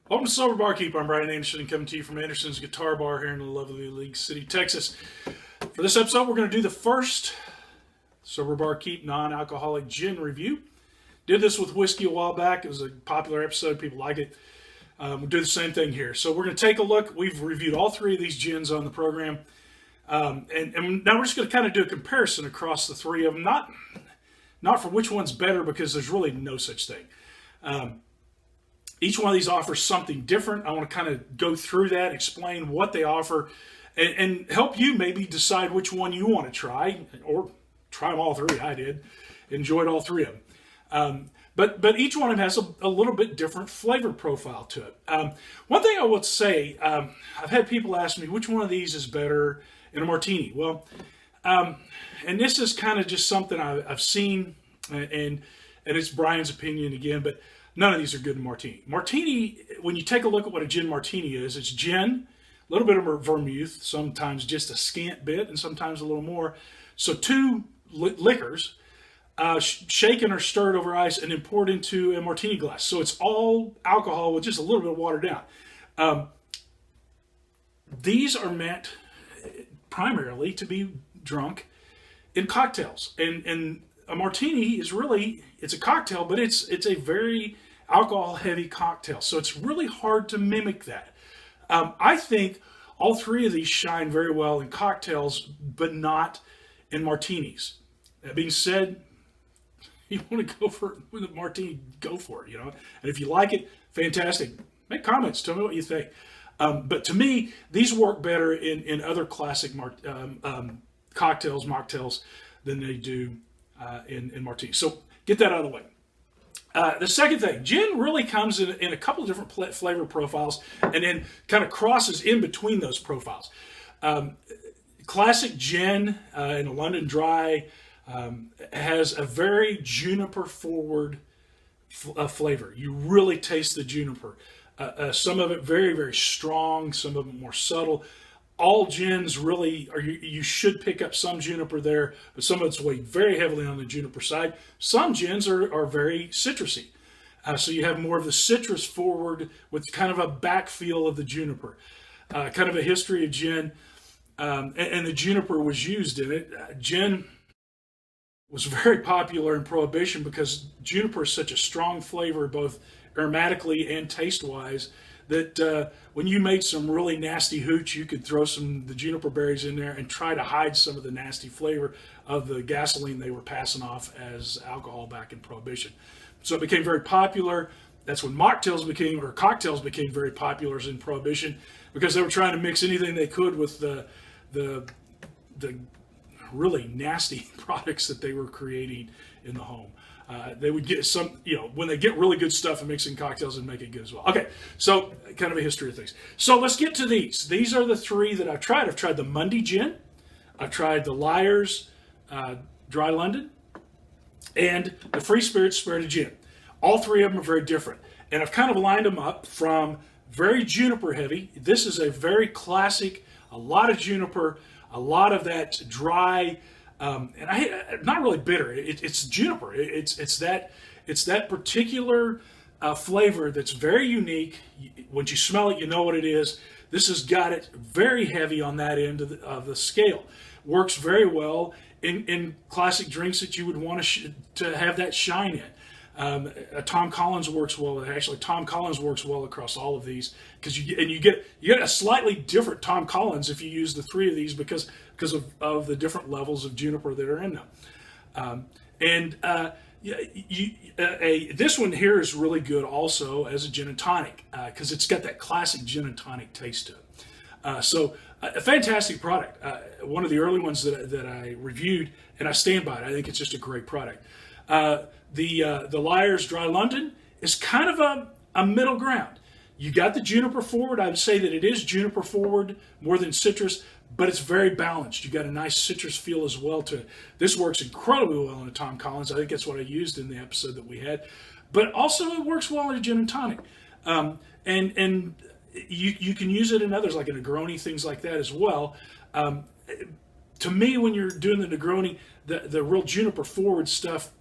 Welcome to Sober Barkeep. I'm Brian Anderson, coming to you from Anderson's Guitar Bar here in the lovely League City, Texas. For this episode, we're going to do the first Sober Barkeep non-alcoholic gin review. Did this with whiskey a while back. It was a popular episode. People like it. We'll do the same thing here. So we're going to take a look. We've reviewed all three of these gins on the program. And now we're just going to kind of do a comparison across the three of them. Not for which one's better, because there's really no such thing. Each one of these offers something different. I want to kind of go through that, explain what they offer, and help you maybe decide which one you want to try, or try them all three. I did. Enjoyed all three of them. But each one of them has a little bit different flavor profile to it. One thing I would say, I've had people ask me which one of these is better in a martini. Well, and this is kind of just something I've seen, and it's Brian's opinion again, but none of these are good in martini. Martini, when you take a look at what a gin martini is, it's gin, a little bit of vermouth, sometimes just a scant bit, and sometimes a little more. So two liquors, shaken or stirred over ice, and then poured into a martini glass. So it's all alcohol with just a little bit watered down. These are meant primarily to be drunk in cocktails, and a martini is really, it's a cocktail, but it's a very alcohol heavy cocktail, so it's really hard to mimic that. I think all three of these shine very well in cocktails, but not in martinis. That being said, you want to go for it with a martini, go for it, And if you like it, fantastic. Make comments, tell me what you think. But to me, these work better in other classic cocktails, mocktails, than they do in martinis. So get that out of the way. The second thing, gin really comes in a couple of different flavor profiles, and then kind of crosses in between those profiles. Classic gin in a London Dry has a very juniper forward flavor. You really taste the juniper. Some of it very, very strong, some of it more subtle. All gins really are, you should pick up some juniper there, but some of it's weighed very heavily on the juniper side. Some gins are very citrusy. So you have more of the citrus forward with kind of a back feel of the juniper. Kind of a history of gin, and the juniper was used in it. Gin was very popular in Prohibition because juniper is such a strong flavor, both aromatically and taste-wise, that when you made some really nasty hooch, you could throw the juniper berries in there and try to hide some of the nasty flavor of the gasoline they were passing off as alcohol back in Prohibition. So it became very popular. That's when cocktails became very popular in Prohibition, because they were trying to mix anything they could with the really nasty products that they were creating in the home. They would get some, when they get really good stuff and mix in cocktails and make it good as well. Okay, so kind of a history of things. So let's get to these. These are the three that I've tried. I've tried the Monday Gin, I've tried the Liars Dry London, and the Free Spirits Spirited Gin. All three of them are very different. And I've kind of lined them up from very juniper heavy. This is a very classic, a lot of juniper, a lot of that dry, and not really bitter. It's juniper. It's that particular flavor that's very unique. When you smell it, you know what it is. This has got it very heavy on that end of the scale. Works very well in classic drinks that you would want to have that shine in. Tom Collins works well with it. Actually, Tom Collins works well across all of these, because you get a slightly different Tom Collins if you use the three of these, because of the different levels of juniper that are in them. This one here is really good also as a gin and tonic, because it's got that classic gin and tonic taste to it. So a fantastic product. One of the early ones that I reviewed, and I stand by it. I think it's just a great product. The Liars Dry London is kind of a middle ground. You got the juniper forward. I would say that it is juniper forward more than citrus, but it's very balanced. You got a nice citrus feel as well to it. This works incredibly well in a Tom Collins. I think that's what I used in the episode that we had. But also it works well in a gin and tonic. And you can use it in others, like a Negroni, things like that as well. To me, when you're doing the Negroni, the real juniper forward stuff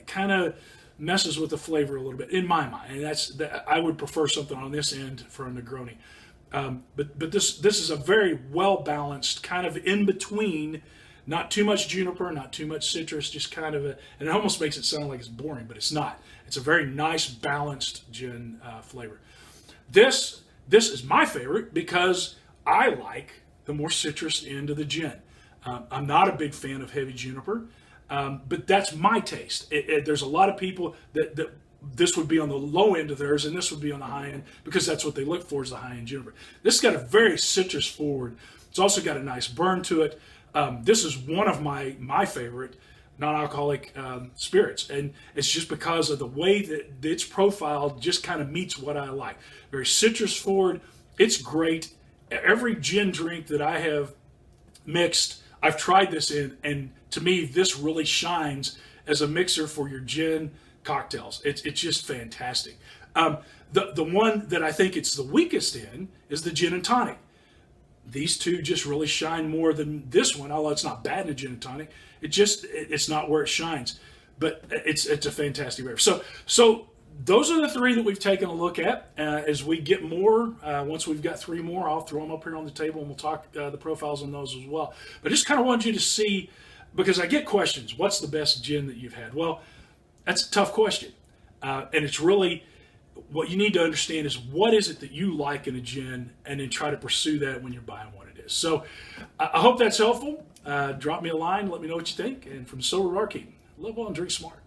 kind of messes with the flavor a little bit in my mind, and I would prefer something on this end for a Negroni. But this is a very well balanced kind of in between, not too much juniper, not too much citrus, just kind of and it almost makes it sound like it's boring, but it's not. It's a very nice balanced gin flavor. This is my favorite because I like the more citrus end of the gin. I'm not a big fan of heavy juniper, but that's my taste. There's a lot of people that this would be on the low end of theirs, and this would be on the high end because that's what they look for is the high end juniper. This has got a very citrus forward. It's also got a nice burn to it. This is one of my favorite non-alcoholic spirits, and it's just because of the way that its profile just kind of meets what I like. Very citrus forward. It's great. Every gin drink that I have mixed, I've tried this in, and to me, this really shines as a mixer for your gin cocktails. It's just fantastic. The one that I think it's the weakest in is the gin and tonic. These two just really shine more than this one, although it's not bad in a gin and tonic. It's not where it shines, but it's a fantastic beverage. So those are the three that we've taken a look at. As we get more, once we've got three more, I'll throw them up here on the table and we'll talk the profiles on those as well. But just kind of wanted you to see, because I get questions, what's the best gin that you've had? Well, that's a tough question. And it's really, what you need to understand is what is it that you like in a gin, and then try to pursue that when you're buying what it is. So I hope that's helpful. Drop me a line, let me know what you think. And from Sober Barkeep, live well and drink smart.